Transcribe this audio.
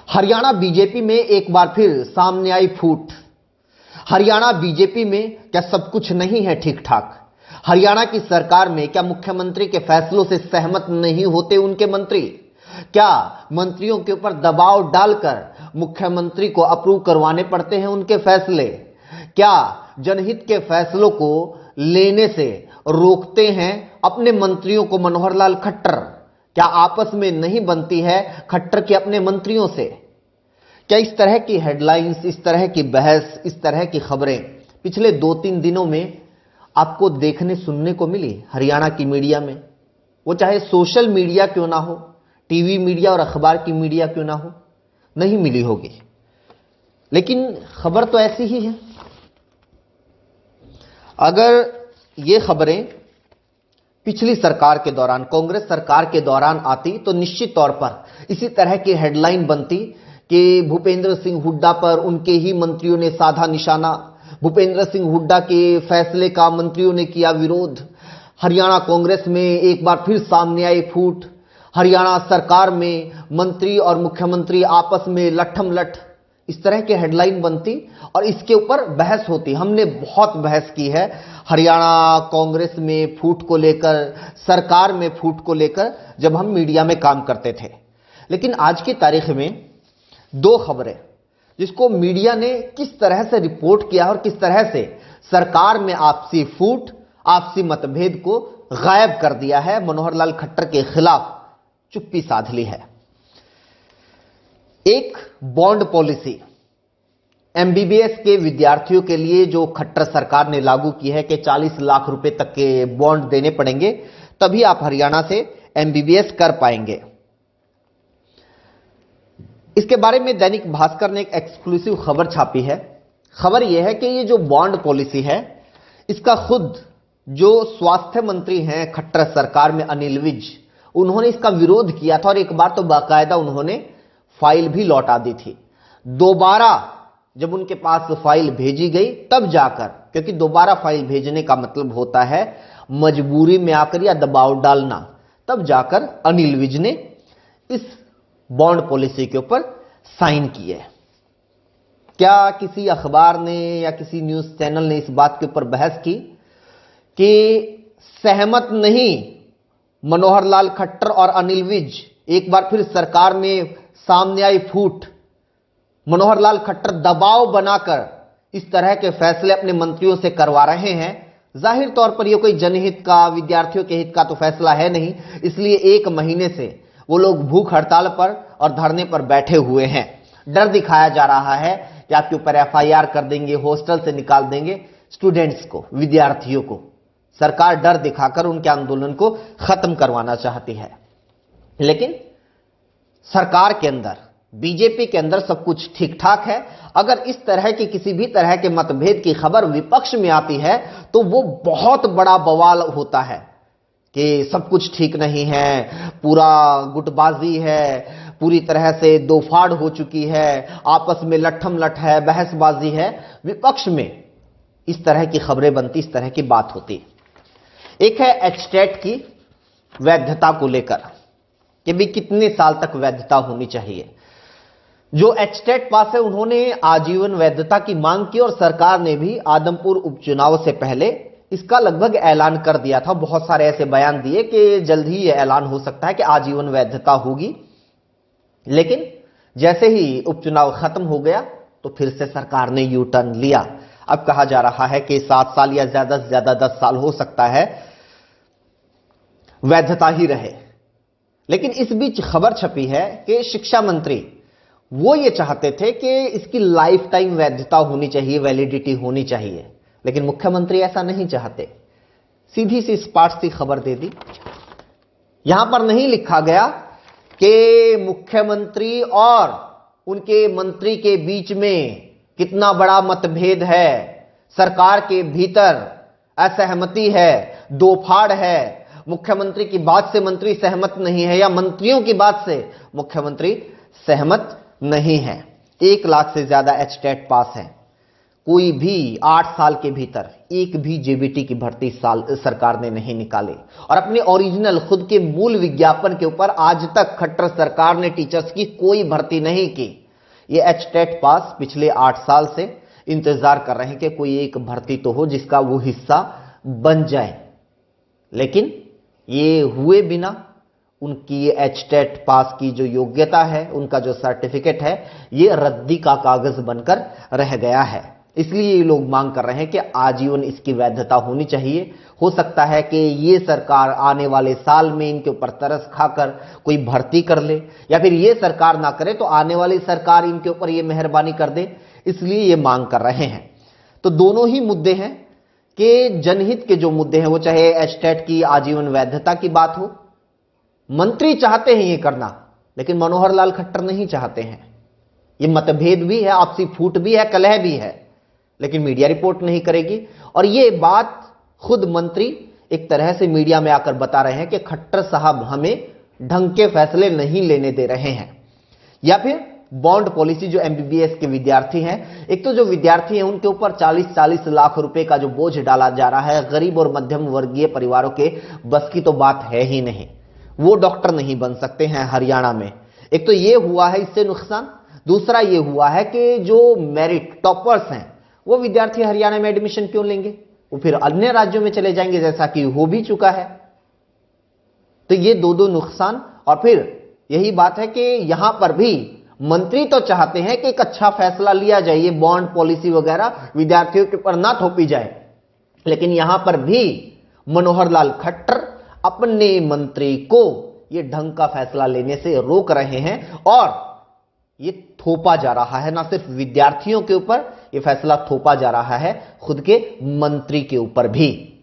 Haryana BJP में एक बार फिर सामने आई फूट। हरियाणा बीजेपी में क्या सब कुछ नहीं है ठीक ठाक? हरियाणा की सरकार में क्या मुख्यमंत्री के फैसलों से सहमत नहीं होते उनके मंत्री? क्या मंत्रियों के ऊपर दबाव डालकर मुख्यमंत्री को अप्रूव करवाने पड़ते हैं उनके फैसले? क्या जनहित के फैसलों को लेने से रोकते हैं अपने मंत्रियों को मनोहर लाल खट्टर? क्या आपस में नहीं बनती है खट्टर के अपने मंत्रियों से? क्या इस तरह की हेडलाइंस, इस तरह की बहस, इस तरह की खबरें पिछले 2-3 दिनों में आपको देखने सुनने को मिली हरियाणा की मीडिया में? वो चाहे सोशल मीडिया क्यों ना हो, टीवी मीडिया और अखबार की मीडिया क्यों ना हो, नहीं मिली होगी, लेकिन खबर तो ऐसी ही है। अगर ये खबरें पिछली सरकार के दौरान, कांग्रेस सरकार के दौरान आती तो निश्चित तौर पर इसी तरह की हेडलाइन बनती कि भूपेंद्र सिंह हुड्डा पर उनके ही मंत्रियों ने साधा निशाना, भूपेंद्र सिंह हुड्डा के फैसले का मंत्रियों ने किया विरोध, हरियाणा कांग्रेस में एक बार फिर सामने आई फूट, हरियाणा सरकार में मंत्री और मुख्यमंत्री आपस में लट्ठम-लठ, इस तरह की हेडलाइन बनती और इसके ऊपर बहस होती। हमने बहुत बहस की है हरियाणा कांग्रेस में फूट को लेकर, सरकार में फूट को लेकर, जब हम मीडिया में काम करते थे। लेकिन आज की तारीख में 2 खबरें जिसको मीडिया ने किस तरह से रिपोर्ट किया और किस तरह से सरकार में आपसी फूट, आपसी मतभेद को गायब कर दिया है, मनोहर लाल खट्टर के खिलाफ चुप्पी साध ली है। एक बॉन्ड पॉलिसी एमबीबीएस के विद्यार्थियों के लिए जो खट्टर सरकार ने लागू की है कि 40 लाख रुपए तक के बॉन्ड देने पड़ेंगे, तभी आप हरियाणा से एमबीबीएस कर पाएंगे। इसके बारे में दैनिक भास्कर ने एक एक्सक्लूसिव खबर छापी है। खबर यह है कि ये जो बॉन्ड पॉलिसी है, इसका खुद जो स्वास्थ्य मंत्री हैं खट्टर सरकार में, अनिल विज, उन्होंने इसका विरोध किया था और एक बार तो बाकायदा उन्होंने फाइल भी लौटा दी थी। दोबारा जब उनके पास फाइल भेजी गई तब जाकर, क्योंकि दोबारा फाइल भेजने का मतलब होता है मजबूरी में आकर या दबाव डालना, तब जाकर अनिल विज ने इस बॉन्ड पॉलिसी के ऊपर साइन किए। क्या किसी अखबार ने या किसी न्यूज चैनल ने इस बात के ऊपर बहस की कि सहमत नहीं मनोहर लाल खट्टर और अनिल विज? एक बार फिर सरकार में सामने आई फूट, मनोहर लाल खट्टर दबाव बनाकर इस तरह के फैसले अपने मंत्रियों से करवा रहे हैं। जाहिर तौर पर यह कोई जनहित का, विद्यार्थियों के हित का तो फैसला है नहीं, इसलिए 1 महीने से वो लोग भूख हड़ताल पर और धरने पर बैठे हुए हैं। डर दिखाया जा रहा है कि आपके ऊपर एफआईआर कर देंगे, हॉस्टल से निकाल देंगे स्टूडेंट्स को, विद्यार्थियों को। सरकार डर दिखाकर उनके आंदोलन को खत्म करवाना चाहती है। लेकिन सरकार के अंदर, बीजेपी के अंदर सब कुछ ठीक ठाक है। अगर इस तरह की किसी भी तरह के मतभेद की खबर विपक्ष में आती है तो वो बहुत बड़ा बवाल होता है कि सब कुछ ठीक नहीं है, पूरा गुटबाजी है, पूरी तरह से दोफाड़ हो चुकी है, आपस में लट्ठम-लठ है, बहसबाजी है। विपक्ष में इस तरह की खबरें बनती, इस तरह की बात होती। एक है एचटेट की वैधता को लेकर कि भी कितने साल तक वैधता होनी चाहिए। जो एचटेट पास है उन्होंने आजीवन वैधता की मांग की और सरकार ने भी आदमपुर उपचुनाव से पहले इसका लगभग ऐलान कर दिया था। बहुत सारे ऐसे बयान दिए कि जल्द ही यह ऐलान हो सकता है कि आजीवन वैधता होगी। लेकिन जैसे ही उपचुनाव खत्म हो गया तो फिर से सरकार ने यू टर्न लिया। अब कहा जा रहा है कि 7 साल या ज्यादा से ज्यादा 10 साल हो सकता है वैधता ही रहे। लेकिन इस बीच खबर छपी है कि शिक्षा मंत्री वो ये चाहते थे कि इसकी लाइफ टाइम वैधता होनी चाहिए, वैलिडिटी होनी चाहिए। लेकिन मुख्यमंत्री ऐसा नहीं चाहते। सीधी सी स्पष्ट सी खबर दे दी। यहां पर नहीं लिखा गया कि मुख्यमंत्री और उनके मंत्री के बीच में कितना बड़ा मतभेद है, सरकार के भीतर असहमति है, दोफाड़ है, मुख्यमंत्री की बात से मंत्री सहमत नहीं है या मंत्रियों की बात से मुख्यमंत्री सहमत नहीं है। 1 लाख से ज्यादा एचटेट पास है। कोई भी 8 साल के भीतर एक भी जेबीटी की भर्ती सरकार ने नहीं निकाले और अपने ओरिजिनल खुद के मूल विज्ञापन के ऊपर आज तक खट्टर सरकार ने टीचर्स की कोई भर्ती नहीं की। ये एचटेट पास पिछले 8 साल से इंतजार कर रहे हैं कि कोई एक भर्ती तो हो जिसका वो हिस्सा बन जाए, लेकिन ये हुए बिना उनकी ये एचटेट पास की जो योग्यता है, उनका जो सर्टिफिकेट है, ये रद्दी का कागज बनकर रह गया है। इसलिए ये लोग मांग कर रहे हैं कि आजीवन इसकी वैधता होनी चाहिए। हो सकता है कि ये सरकार आने वाले साल में इनके ऊपर तरस खाकर कोई भर्ती कर ले, या फिर ये सरकार ना करे तो आने वाली सरकार इनके ऊपर ये मेहरबानी कर दे, इसलिए ये मांग कर रहे हैं। तो दोनों ही मुद्दे हैं कि जनहित के जो मुद्दे हैं, वो चाहे एचटेट की आजीवन वैधता की बात हो, मंत्री चाहते हैं ये करना, लेकिन मनोहर लाल खट्टर नहीं चाहते हैं। ये मतभेद भी है, आपसी फूट भी है, कलह भी है, लेकिन मीडिया रिपोर्ट नहीं करेगी। और ये बात खुद मंत्री एक तरह से मीडिया में आकर बता रहे हैं कि खट्टर साहब हमें ढंग के फैसले नहीं लेने दे रहे हैं। या फिर बॉन्ड पॉलिसी, जो एमबीबीएस के विद्यार्थी हैं, एक तो जो विद्यार्थी हैं उनके ऊपर 40-40 लाख रुपए का जो बोझ डाला जा रहा है, गरीब और मध्यम वर्गीय परिवारों के बस की तो बात है ही नहीं। वो डॉक्टर नहीं बन सकते हैं हरियाणा में। एक तो ये हुआ है इससे नुकसान, दूसरा ये हुआ है कि जो मेरिट टॉपर्स हैं वो विद्यार्थी हरियाणा में एडमिशन क्यों लेंगे, वो फिर अन्य राज्यों में चले जाएंगे, जैसा कि हो भी चुका है। तो ये दो नुकसान। और फिर यही बात है कि यहां पर भी मंत्री तो चाहते हैं कि एक अच्छा फैसला लिया जाए, ये बॉन्ड पॉलिसी वगैरह विद्यार्थियों के ऊपर ना थोपी जाए, लेकिन यहां पर भी मनोहर लाल खट्टर अपने मंत्री को ये ढंग का फैसला लेने से रोक रहे हैं और ये थोपा जा रहा है। ना सिर्फ विद्यार्थियों के ऊपर ये फैसला थोपा जा रहा है, खुद के मंत्री के ऊपर भी।